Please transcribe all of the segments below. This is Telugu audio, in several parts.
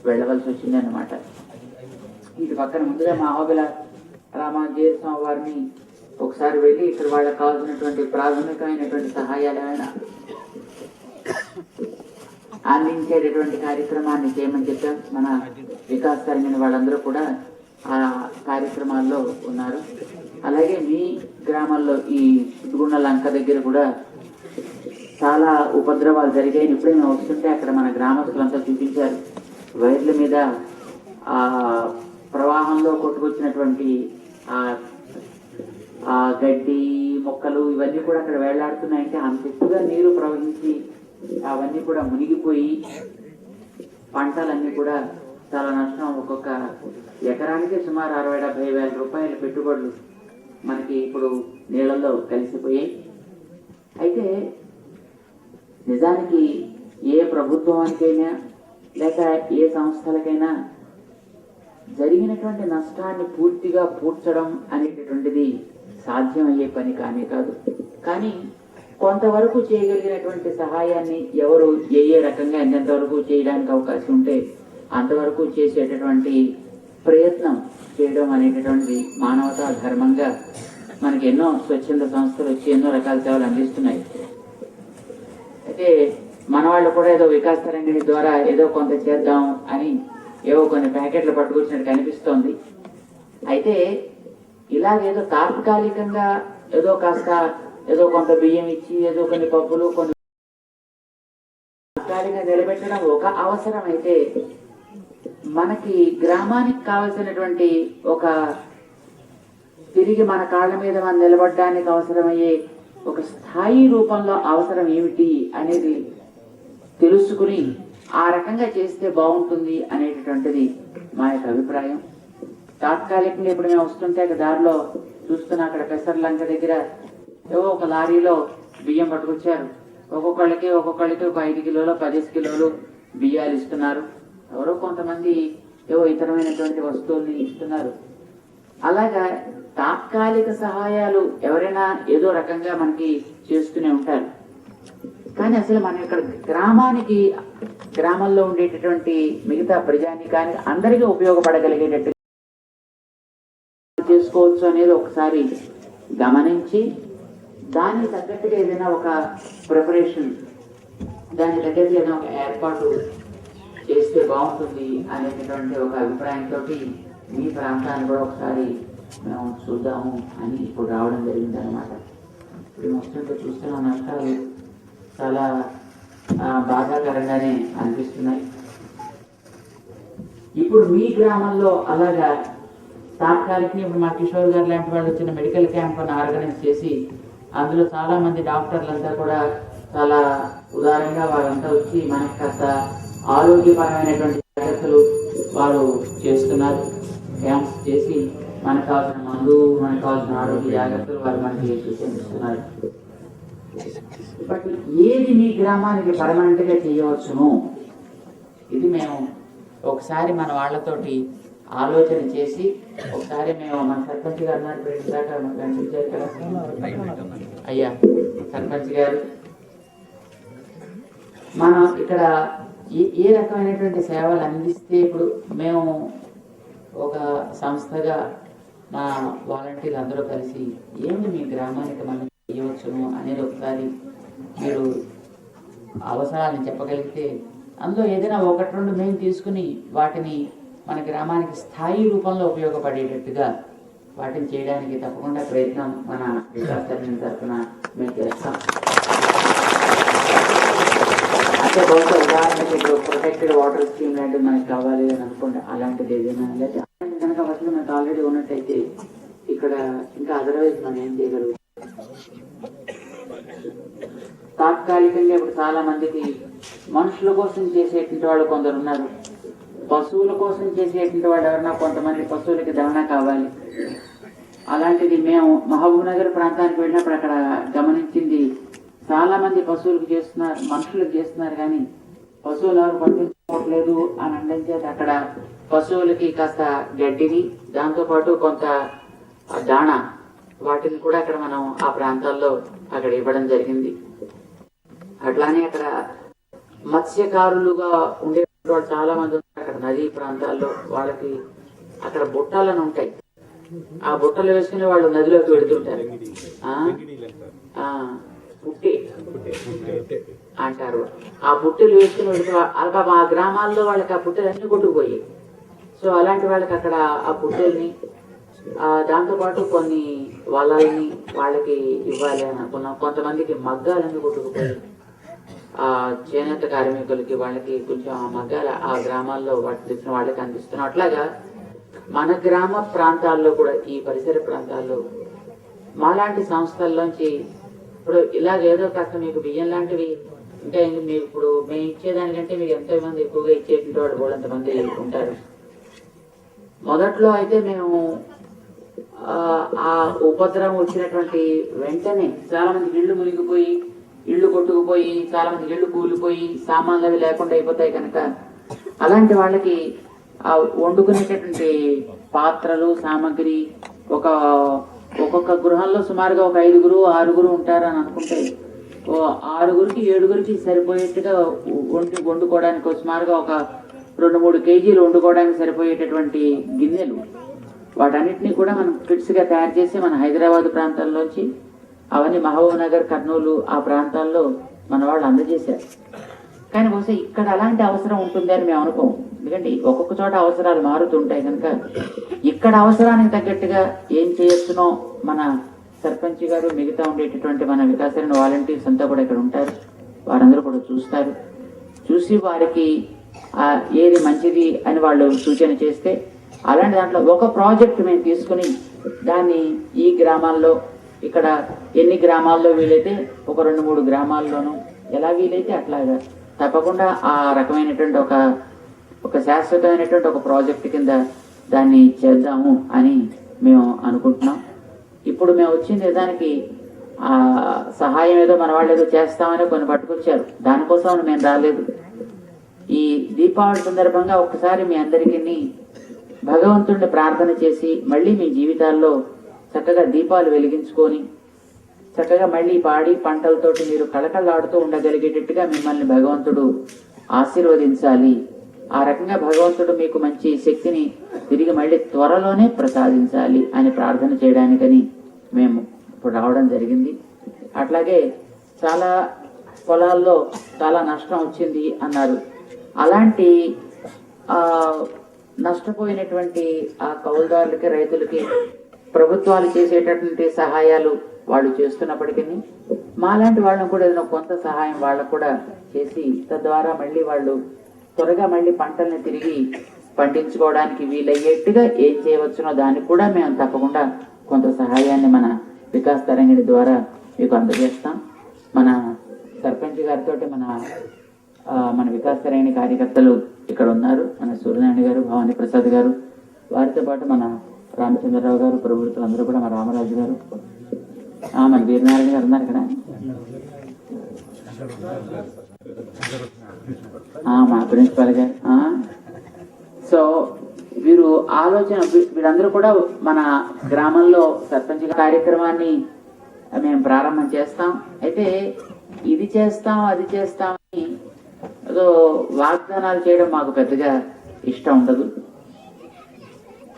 వెళ్ళవలసి వచ్చింది అన్నమాట. ఇటు పక్కన ముందుగా మా అహోబిల రామాజీర స్వామి వారిని ఒకసారి వెళ్ళి ఇక్కడ వాళ్ళకి కావాల్సినటువంటి ప్రాథమికమైనటువంటి సహాయాలు ఏమైనా అందించేటటువంటి కార్యక్రమాన్ని చేయమని చెప్పాం. మన వికాస్ తరగని వాళ్ళందరూ కూడా ఆ కార్యక్రమాల్లో ఉన్నారు. అలాగే మీ గ్రామాల్లో ఈ సుద్గుండ లంక దగ్గర కూడా చాలా ఉపద్రవాలు జరిగాయి. ఇప్పుడే మేము వస్తుంటే అక్కడ మన గ్రామస్తులంతా చూపించారు. వైర్ల మీద ఆ ప్రవాహంలో కొట్టుకొచ్చినటువంటి ఆ గడ్డి మొక్కలు ఇవన్నీ కూడా అక్కడ వేళ్లాడుతున్నాయంటే అంత ఎక్కువగా నీరు ప్రవహించి అవన్నీ కూడా మునిగిపోయి పంటలన్నీ కూడా చాలా నష్టం. ఒక్కొక్క ఎకరానికి సుమారు 60-70 వేల రూపాయల పెట్టుబడులు మనకి ఇప్పుడు నీళ్ళల్లో కలిసిపోయాయి. అయితే నిజానికి ఏ ప్రభుత్వానికైనా లేక ఏ సంస్థలకైనా జరిగినటువంటి నష్టాన్ని పూర్తిగా పూడ్చడం అనేటటువంటిది సాధ్యమయ్యే పని కానీ కాదు. కానీ కొంతవరకు చేయగలిగినటువంటి సహాయాన్ని ఎవరు ఏ రకంగా ఎంతవరకు చేయడానికి అవకాశం ఉంటే అంతవరకు చేసేటటువంటి ప్రయత్నం చేయడం అనేటటువంటి మానవతా ధర్మంగా మనకి ఎన్నో స్వచ్ఛంద సంస్థలు వచ్చి ఎన్నో రకాల సేవలు అందిస్తున్నాయి. అయితే మన వాళ్ళు కూడా ఏదో వికాస్ తరంగిణి ద్వారా ఏదో కొంత చేద్దాం అని ఏవో కొన్ని ప్యాకెట్లు పట్టుకొచ్చినట్టు కనిపిస్తోంది. అయితే ఇలాగేదో తాత్కాలికంగా ఏదో కాస్త ఏదో కొంత బియ్యం ఇచ్చి ఏదో కొన్ని పప్పులు కొన్ని తాత్కాలికంగా నిలబెట్టడం ఒక అవసరం అయితే, మనకి గ్రామానికి కావలసినటువంటి ఒక తిరిగి మన కాళ్ళ మీద మనం నిలబడడానికి అవసరమయ్యే ఒక స్థాయి రూపంలో అవసరం ఏమిటి అనేది తెలుసుకుని ఆ రకంగా చేస్తే బాగుంటుంది అనేటటువంటిది మా యొక్క అభిప్రాయం. తాత్కాలికంగా ఇప్పుడు మేము వస్తుంటే దారిలో చూస్తున్నా అక్కడ పెసర్లంక దగ్గర ఏవో ఒక లారీలో బియ్యం పట్టుకొచ్చారు. ఒక్కొక్కళ్ళకి ఒక 5 కిలోలు 10 కిలోలు బియ్యాలు ఇస్తున్నారు. ఎవరో కొంతమంది ఏవో ఇతరమైనటువంటి వస్తువుల్ని ఇస్తున్నారు. అలాగా తాత్కాలిక సహాయాలు ఎవరైనా ఏదో రకంగా మనకి చేస్తూనే ఉంటారు. కానీ అసలు మనం ఇక్కడ గ్రామంలో ఉండేటటువంటి మిగతా ప్రజానికానికి అందరికీ ఉపయోగపడగలిగేటట్టు చేసుకోవచ్చు అనేది ఒకసారి గమనించి దానికి తగ్గట్టుగా ఏదైనా ఒక ప్రిపరేషన్, దానికి తగ్గట్టుగా ఏదైనా ఒక ఏర్పాటు చేస్తే బాగుంటుంది అనేటటువంటి ఒక అభిప్రాయంతో మీ ప్రాంతాన్ని కూడా ఒకసారి మేము చూద్దాము అని ఇప్పుడు రావడం జరిగింది అనమాట. ఇప్పుడు వస్తుంటే చూస్తున్న నష్టాలు చాలా బాధాకరంగానే అనిపిస్తున్నాయి. ఇప్పుడు మీ గ్రామంలో అలాగా తాత్కాలికంగా ఇప్పుడు మా కిషోర్ గారు లాంటి వాళ్ళు వచ్చిన మెడికల్ క్యాంప్ అని ఆర్గనైజ్ చేసి అందులో చాలా మంది డాక్టర్లంతా కూడా చాలా ఉదారంగా వాళ్ళంతా వచ్చి మనకి కాస్త ఆరోగ్యపరమైనటువంటి జాగ్రత్తలు వారు చేస్తున్నారు. క్యాంప్స్ చేసి మనకు కావాల్సిన మందు, మనకు కావాల్సిన ఆరోగ్య జాగ్రత్తలు వారు మనకి సూచిస్తున్నారు. బట్ ఏది మీ గ్రామానికి పర్మనెంట్ గా చేయవచ్చును, ఇది మేము ఒకసారి మన వాళ్ళతోటి ఆలోచన చేసి ఒకసారి మేము మన సర్పంచ్ గారు అయ్యా సర్పంచ్ గారు మనం ఇక్కడ ఏ రకమైనటువంటి సేవలు అందిస్తే ఇప్పుడు మేము ఒక సంస్థగా మా వాలంటీర్లు అందరూ కలిసి ఏమి మీ గ్రామానికి మనం చేయవచ్చును అనేది ఒకసారి మీరు అవసరాలను చెప్పగలిగితే అందులో ఏదైనా 1-2 మేము తీసుకుని వాటిని మన గ్రామానికి స్థాయి రూపంలో ఉపయోగపడేటట్టుగా వాటిని చేయడానికి తప్పకుండా ప్రయత్నం మన వికాస్ తరగని తరఫున మేము చేస్తాం. అంటే బహుశా ఉదాహరణకి ఇప్పుడు ప్రొటెక్టెడ్ వాటర్ స్కీమ్ లాంటిది మనకి కావాలి అని అనుకోండి, అలాంటిది ఏదైనా కనుక ఫస్ట్ మనకు ఆల్రెడీ ఉన్నట్టయితే ఇక్కడ ఇంకా అదర్వైజ్ మనం ఏం చేయగలుగుతాం. తాత్కాలికంగా ఇప్పుడు చాలా మందికి మనుషుల కోసం చేసేటువంటి వాళ్ళు కొందరు ఉన్నారు, పశువుల కోసం చేసేటువంటి వాళ్ళు ఎవరన్నా కొంతమంది పశువులకి దవన కావాలి. అలాంటిది మేము మహబూబ్ నగర్ ప్రాంతానికి వెళ్ళినప్పుడు అక్కడ గమనించింది, చాలా మంది పశువులకు చేస్తున్నారు, మనుషులకు చేస్తున్నారు, కానీ పశువులు ఎవరు పట్టించుకోవట్లేదు అని అనడం చేత అక్కడ పశువులకి కాస్త గడ్డిని దాంతోపాటు కొంత దాణా వాటిని కూడా అక్కడ మనం ఆ ప్రాంతాల్లో అక్కడ ఇవ్వడం జరిగింది. అట్లానే అక్కడ మత్స్యకారులుగా ఉండే వాళ్ళు చాలా మంది ఉంటారు అక్కడ నదీ ప్రాంతాల్లో. వాళ్ళకి అక్కడ బుట్టాలను ఉంటాయి, ఆ బుట్టలు వేసుకుని వాళ్ళు నదిలోకి వెళుతుంటారు. పుట్టి అంటారు. ఆ పుట్టెలు వేసుకుని వెళుతూ ఆ గ్రామాల్లో వాళ్ళకి ఆ పుట్టెలు అన్ని కొట్టుకుపోయి, సో అలాంటి వాళ్ళకి అక్కడ ఆ పుట్టెల్ని దాంతోపాటు కొన్ని వలల్ని వాళ్ళకి ఇవ్వాలి అని అనుకున్నాం. కొంతమందికి మగ్గాలన్నీ కొట్టుకుపోయి ఆ చేనేత కార్మికులకి వాళ్ళకి కొంచెం ఆ మగ్గాల ఆ గ్రామాల్లో వాటి తెచ్చిన వాళ్ళకి అందిస్తున్నాం. అట్లాగా మన గ్రామ ప్రాంతాల్లో కూడా ఈ పరిసర ప్రాంతాల్లో మాలాంటి సంస్థల్లోంచి ఇప్పుడు ఇలాగేదో కాస్త మీకు బియ్యం లాంటివి ఇంకా మీకు ఇప్పుడు మేము ఇచ్చేదానికంటే మీకు ఎంతో మంది ఎక్కువగా ఇచ్చేటువంటి వాడు కూడా అంతమంది ఉంటారు. మొదట్లో అయితే మేము ఆ ఉపద్రవం వచ్చినటువంటి వెంటనే చాలా మంది ఇళ్ళు మునిగిపోయి, ఇళ్ళు కొట్టుకుపోయి, చాలా మంది ఇళ్ళు కూలిపోయి, సామాన్లు అవి లేకుండా అయిపోతాయి కనుక అలాంటి వాళ్ళకి ఆ వండుకునేటటువంటి పాత్రలు సామాగ్రి ఒక్కొక్క గృహంలో సుమారుగా ఒక 5గురు 6గురు ఉంటారని అనుకుంటే 6గురికి 7గురికి సరిపోయేట్టుగా వండుకోవడానికి సుమారుగా ఒక 2-3 కేజీలు వండుకోవడానికి సరిపోయేటటువంటి గిన్నెలు, వాటన్నిటినీ కూడా మనం కిట్స్ గా తయారు చేసి మన హైదరాబాద్ ప్రాంతంలోంచి అవన్నీ మహబూబ్ నగర్, కర్నూలు ఆ ప్రాంతాల్లో మన వాళ్ళు అందజేశారు. కానీ బహుశా ఇక్కడ అలాంటి అవసరం ఉంటుంది అని మేము అనుకోము. ఎందుకంటే ఒక్కొక్క చోట అవసరాలు మారుతుంటాయి కనుక ఇక్కడ అవసరానికి తగ్గట్టుగా ఏం చేయొచ్చునో మన సర్పంచ్ గారు, మిగతా ఉండేటటువంటి మన వికాసరణ వాలంటీర్స్ అంతా కూడా ఇక్కడ ఉంటారు. వారందరూ కూడా చూస్తారు. చూసి వారికి ఏది మంచిది అని వాళ్ళు సూచన చేస్తే అలాంటి దాంట్లో ఒక ప్రాజెక్ట్ మేము తీసుకుని దాన్ని ఈ గ్రామాల్లో, ఇక్కడ ఎన్ని గ్రామాల్లో వీలైతే ఒక 2-3 గ్రామాల్లోనూ ఎలా వీలైతే అట్లాగా తప్పకుండా ఆ రకమైనటువంటి ఒక శాశ్వతమైనటువంటి ఒక ప్రాజెక్ట్ కింద దాన్ని చేద్దాము అని మేము అనుకుంటున్నాం. ఇప్పుడు మేము వచ్చింది దానికి సహాయం ఏదో మన వాళ్ళు ఏదో చేస్తామని కొన్ని పట్టుకొచ్చారు, దానికోసం మేము రాలేదు. ఈ దీపావళి సందర్భంగా ఒక్కసారి మీ అందరికీ భగవంతుడిని ప్రార్థన చేసి మళ్ళీ మీ జీవితాల్లో చక్కగా దీపాలు వెలిగించుకొని చక్కగా మళ్ళీ పాడి పంటలతోటి మీరు కళకళలాడుతూ ఉండగలిగేటట్టుగా మిమ్మల్ని భగవంతుడు ఆశీర్వదించాలి. ఆ రకంగా భగవంతుడు మీకు మంచి శక్తిని తిరిగి మళ్ళీ త్వరలోనే ప్రసాదించాలి అని ప్రార్థన చేయడానికని మేము ఇప్పుడు రావడం జరిగింది. అట్లాగే చాలా పొలాల్లో చాలా నష్టం వచ్చింది అన్నారు. అలాంటి నష్టపోయినటువంటి ఆ కౌలుదారులకి, రైతులకి ప్రభుత్వాలు చేసేటటువంటి సహాయాలు వాళ్ళు చేస్తున్నప్పటికీ మాలాంటి వాళ్ళని కూడా ఏదైనా కొంత సహాయం వాళ్ళకు కూడా చేసి తద్వారా మళ్ళీ వాళ్ళు త్వరగా మళ్ళీ పంటల్ని తిరిగి పండించుకోవడానికి వీలయ్యేట్టుగా ఏం చేయవచ్చునో దానికి కూడా మేము తప్పకుండా కొంత సహాయాన్ని మన వికాస్ తరంగిణి ద్వారా మీకు అందజేస్తాం. మన సర్పంచ్ గారితో మన వికాస్ తరంగిణి కార్యకర్తలు ఇక్కడ ఉన్నారు. మన సూర్యనారాయణ గారు, భవానీ ప్రసాద్ గారు, వారితో పాటు మన రామచంద్రరావు గారు, ప్రభుత్వం అందరూ కూడా, మన రామరాజు గారు, మన వీరనారాయణ గారు ఉన్నారు ఇక్కడ, మా ప్రిన్సిపల్ గారు. సో వీరందరూ కూడా మన గ్రామంలో సర్పంచ్ కార్యక్రమాన్ని మేము ప్రారంభం చేస్తాం. అయితే ఇది చేస్తాం అది చేస్తామని ఏదో వాగ్దానాలు చేయడం మాకు పెద్దగా ఇష్టం ఉండదు.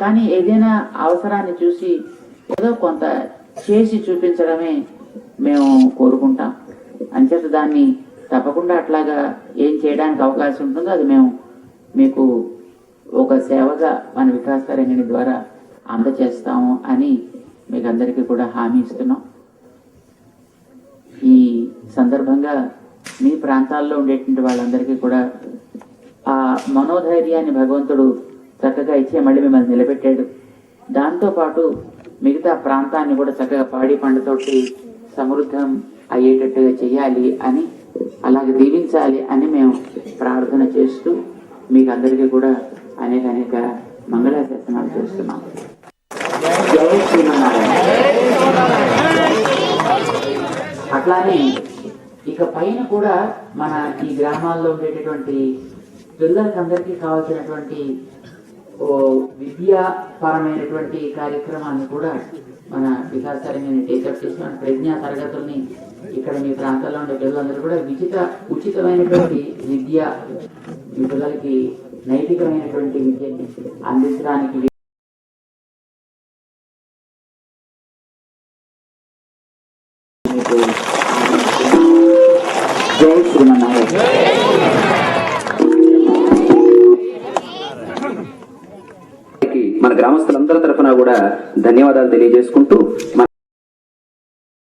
కానీ ఏదైనా అవసరాన్ని చూసి ఏదో కొంత చేసి చూపించడమే మేము కోరుకుంటాం. అంచేత దాన్ని తప్పకుండా అట్లాగా ఏం చేయడానికి అవకాశం ఉంటుందో అది మేము మీకు ఒక సేవగా మన వికాస్ తరంగిణి ద్వారా అందజేస్తాము అని మీకు అందరికీ కూడా హామీ ఇస్తున్నాం. ఈ సందర్భంగా మీ ప్రాంతాల్లో ఉండేటువంటి వాళ్ళందరికీ కూడా ఆ మనోధైర్యాన్ని భగవంతుడు చక్కగా ఇచ్చే మళ్ళీ మిమ్మల్ని నిలబెట్టాడు. దాంతోపాటు మిగతా ప్రాంతాన్ని కూడా చక్కగా పాడి పంటతోటి సమృద్ధం అయ్యేటట్టుగా చెయ్యాలి అని, అలాగే దీవించాలి అని మేము ప్రార్థన చేస్తూ మీకు అందరికీ కూడా అనేక మంగళాశాసనాలు చేస్తున్నాం. జై శ్రీమన్నారాయణ. అట్లానే ఇక పైన కూడా మన ఈ గ్రామాల్లో ఉండేటటువంటి పిల్లలకి అందరికీ కావాల్సినటువంటి విద్యాపరమైనటువంటి కార్యక్రమాన్ని కూడా మన వికాసాన్ని టేకప్ చేసిన ప్రజ్ఞా తరగతుల్ని ఇక్కడ మీ ప్రాంతాల్లో ఉండే పిల్లలందరూ కూడా ఉచితమైనటువంటి విద్య మీ పిల్లలకి నైతికమైనటువంటి విద్యని అందించడానికి జై శ్రీమన్నారాయణ. మన గ్రామస్తులందరి తరఫున కూడా ధన్యవాదాలు తెలియజేసుకుంటూ